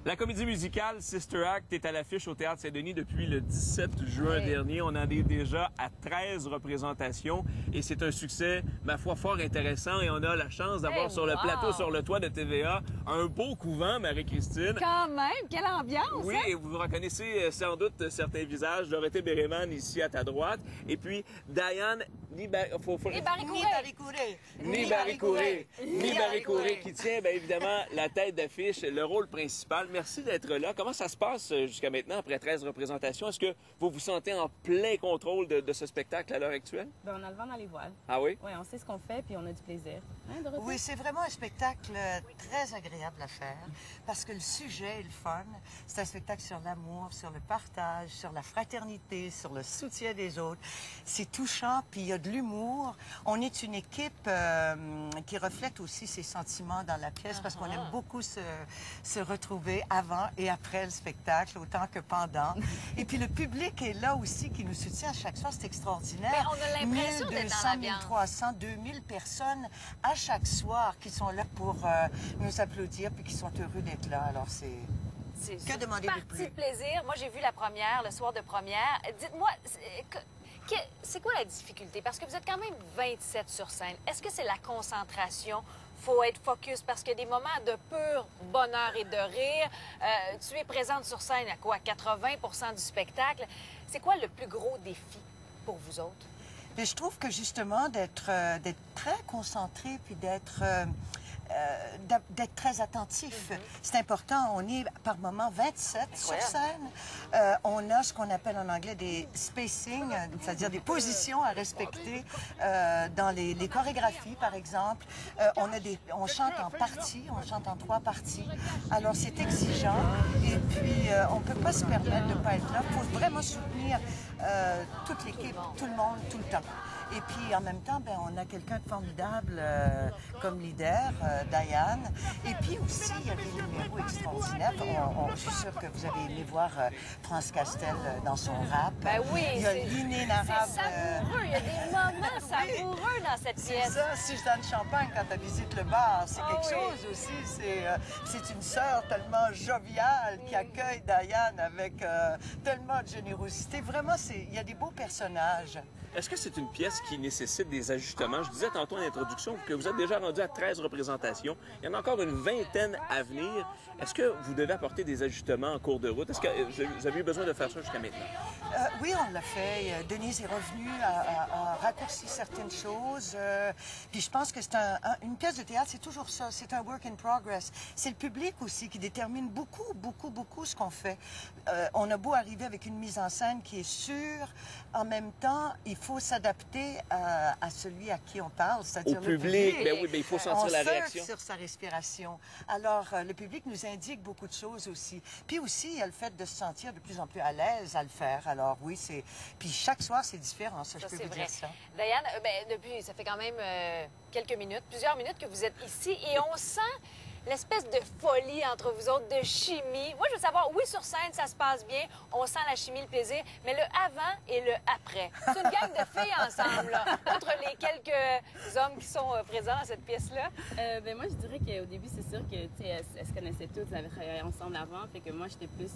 La comédie musicale Sister Act est à l'affiche au Théâtre Saint-Denis depuis le 17 juin dernier. On en est déjà à 13 représentations et c'est un succès, ma foi, fort intéressant. Et on a la chance d'avoir sur le plateau, sur le toit de TVA, un beau couvent, Marie-Christine. Quand même, quelle ambiance! Oui, et vous reconnaissez sans doute certains visages. Dorothée Béréman ici à ta droite. Et puis Diane Nibarikouré, qui tient bien évidemment la tête d'affiche, le rôle principal. Merci d'être là. Comment ça se passe jusqu'à maintenant, après 13 représentations? Est-ce que vous vous sentez en plein contrôle de ce spectacle à l'heure actuelle? Bien, on a le vent dans les voiles. Ah oui? Oui, on sait ce qu'on fait, puis on a du plaisir. Hein, Dorothée? Oui, c'est vraiment un spectacle très agréable à faire, parce que le sujet est le fun. C'est un spectacle sur l'amour, sur le partage, sur la fraternité, sur le soutien des autres. C'est touchant, puis il y a de l'humour. On est une équipe qui reflète aussi ses sentiments dans la pièce, parce qu'on aime beaucoup se retrouver avant et après le spectacle, autant que pendant. Et puis le public est là aussi, qui nous soutient à chaque soir. C'est extraordinaire. Mais on a l'impression d'être dans l'ambiance. 1300, 2000 personnes à chaque soir qui sont là pour nous applaudir, puis qui sont heureux d'être là. Alors c'est que demander de plus? Partie de plaisir. Moi, j'ai vu la première, le soir de première. Dites-moi, c'est quoi la difficulté? Parce que vous êtes quand même 27 sur scène. Est-ce que c'est la concentration? Faut être focus parce que des moments de pur bonheur et de rire, tu es présente sur scène à quoi? 80% du spectacle. C'est quoi le plus gros défi pour vous autres? Mais je trouve que justement d'être très concentré, puis d'être très attentif. C'est important. On est par moment 27 sur scène. On a ce qu'on appelle en anglais des spacing, c'est-à-dire des positions à respecter dans les chorégraphies, par exemple. On chante en parties, on chante en 3 parties. Alors c'est exigeant et puis on ne peut pas se permettre de ne pas être là. Il faut vraiment soutenir toute l'équipe, tout le monde, tout le temps. Et puis, en même temps, ben, on a quelqu'un de formidable comme leader, Diane. Et puis aussi, il y a des numéros extraordinaires. Je suis sûre que vous avez aimé voir France Castel dans son rap. Ben oui, il y a l'inénarrable... C'est savoureux, il y a des moments savoureux dans cette pièce. C'est ça, Suzanne Champagne, quand tu visites le bar, c'est quelque chose aussi. C'est une sœur tellement joviale qui accueille Diane avec tellement de générosité. Vraiment, il y a des beaux personnages. Est-ce que c'est une pièce qui nécessite des ajustements? Je disais tantôt en introduction que vous êtes déjà rendu à 13 représentations. Il y en a encore une vingtaine à venir. Est-ce que vous devez apporter des ajustements en cours de route? Est-ce que vous avez eu besoin de faire ça jusqu'à maintenant? Oui, on l'a fait. Denise est revenue à raccourcir certaines choses. Puis je pense que c'est une pièce de théâtre, c'est toujours ça. C'est un work in progress. C'est le public aussi qui détermine beaucoup ce qu'on fait. On a beau arriver avec une mise en scène qui est sûre, en même temps, il faut s'adapter à celui à qui on parle, c'est-à-dire au public. Ben oui, mais il faut sentir la réaction. On sur sa respiration. Alors, le public nous indique beaucoup de choses aussi. Puis aussi, il y a le fait de se sentir de plus en plus à l'aise à le faire. Alors oui, c'est... Puis chaque soir, c'est différent, ça je peux vous dire ça. Diane, depuis, ça fait quand même quelques minutes, plusieurs minutes que vous êtes ici et on sent l'espèce de folie entre vous autres, de chimie. Moi, je veux savoir, oui, sur scène, ça se passe bien, on sent la chimie, le plaisir, mais le avant et le après. C'est une gang de filles ensemble, là, outre les quelques hommes qui sont présents dans cette pièce-là. Moi, je dirais qu'au début, c'est sûr que, elles se connaissaient toutes, elles avaient travaillé ensemble avant, fait que moi, j'étais plus...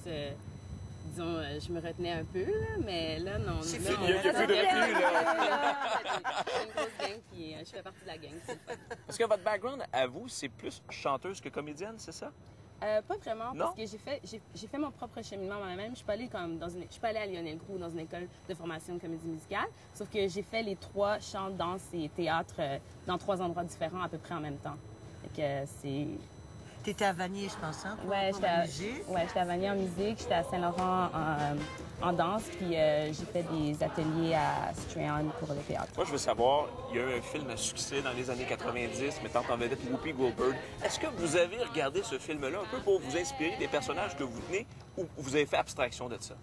disons, je me retenais un peu, là, mais là, non. C'est mieux qu'il n'y a plus de retenue, là. C'est une grosse gang, puis je fais partie de la gang. Est-ce que votre background, à vous, c'est plus chanteuse que comédienne, c'est ça? Pas vraiment, parce que j'ai fait mon propre cheminement moi-même. Je suis pas allée je suis pas allée à Lionel Groulx dans une école de formation de comédie musicale, sauf que j'ai fait les 3 chants, danse et théâtre dans 3 endroits différents à peu près en même temps. Fait que c'est... T'étais à Vanier, je pense, hein? Oui, j'étais à Vanier en musique, j'étais à Saint-Laurent en danse, puis j'ai fait des ateliers à Strahan pour le théâtre. Moi, je veux savoir, il y a eu un film à succès dans les années 90, mettant en vedette Whoopi Goldberg. Est-ce que vous avez regardé ce film-là un peu pour vous inspirer des personnages que vous tenez ou vous avez fait abstraction de ça?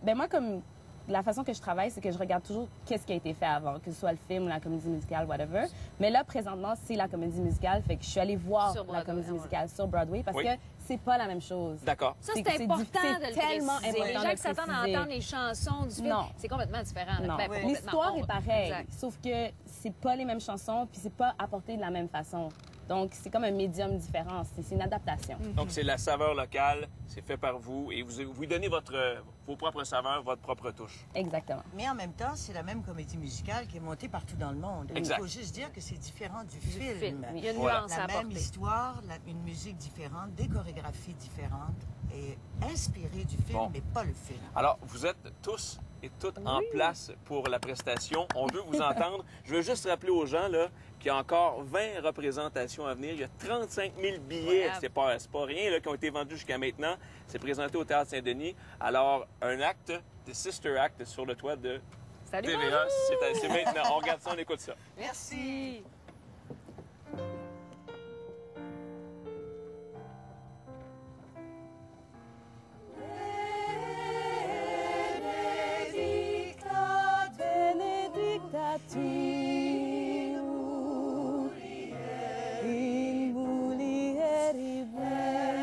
Moi, comme la façon que je travaille, c'est que je regarde toujours qu'est-ce qui a été fait avant, que ce soit le film ou la comédie musicale, whatever. Mais là, présentement, c'est la comédie musicale, fait que je suis allée voir la comédie musicale sur Broadway parce que c'est pas la même chose. D'accord. Ça, c'est important de le tellement préciser. important Les gens qui s'attendent à entendre les chansons du film, c'est complètement différent. Non. L'histoire est pareille, sauf que c'est pas les mêmes chansons puis c'est pas apporté de la même façon. Donc, c'est comme un médium différent. C'est une adaptation. Donc, c'est la saveur locale, c'est fait par vous et vous donnez vos propres saveurs, votre propre touche. Exactement. Mais en même temps, c'est la même comédie musicale qui est montée partout dans le monde. Exact. Il faut juste dire que c'est différent du film. Il y a une Voilà. nuance à La même apporter. histoire, une musique différente, des chorégraphies différentes et inspirée du film, Bon. mais pas le film. Alors, vous êtes tous et toutes en place pour la prestation. On veut vous entendre. Je veux juste rappeler aux gens là, qu'il y a encore 20 représentations à venir. Il y a 35 000 billets. Incroyable. C'est pas rien là, qui ont été vendus jusqu'à maintenant. C'est présenté au Théâtre Saint-Denis. Alors, un acte, The Sister Act, sur le toit de Salut, TVA. C'est maintenant. On regarde ça, on écoute ça. Merci. Benedicta tu in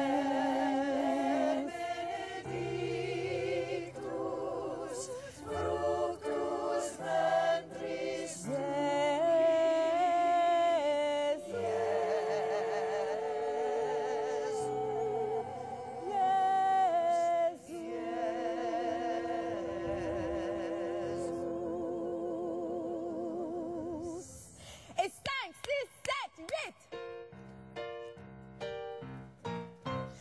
mulieribus. Benedictus fructus ventris. Yes, yes, Et 5, 6, 7, 8.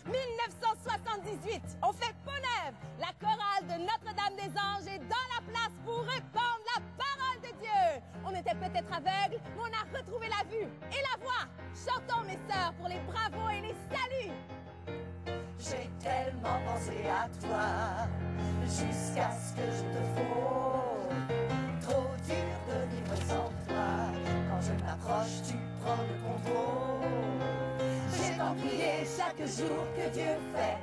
1978, on fait peau neuve. La chorale de Notre-Dame des Anges est dans la place pour répandre la parole de Dieu. On était peut-être aveugles, mais on a retrouvé la vue et la voix. Chantons, mes sœurs, pour les bravos et les saluts. J'ai tellement pensé à toi, jusqu'à ce que je te faut. Trop dur de vivre sans toi. Quand je m'approche, tu prends le contrôle. J'ai tant prié chaque jour que Dieu fait.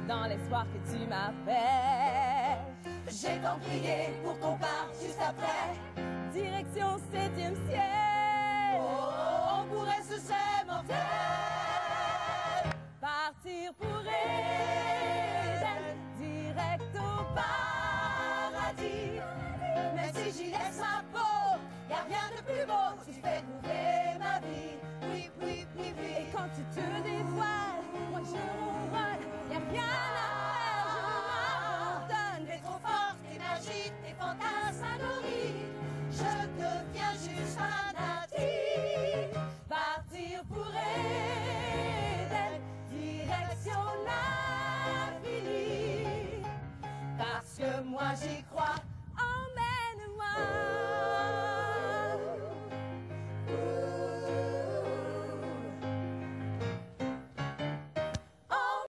Dans l'espoir que tu m'appelles. J'ai tant prié pour qu'on parte juste après. Direction 7e ciel. Oh, on pourrait se serrer.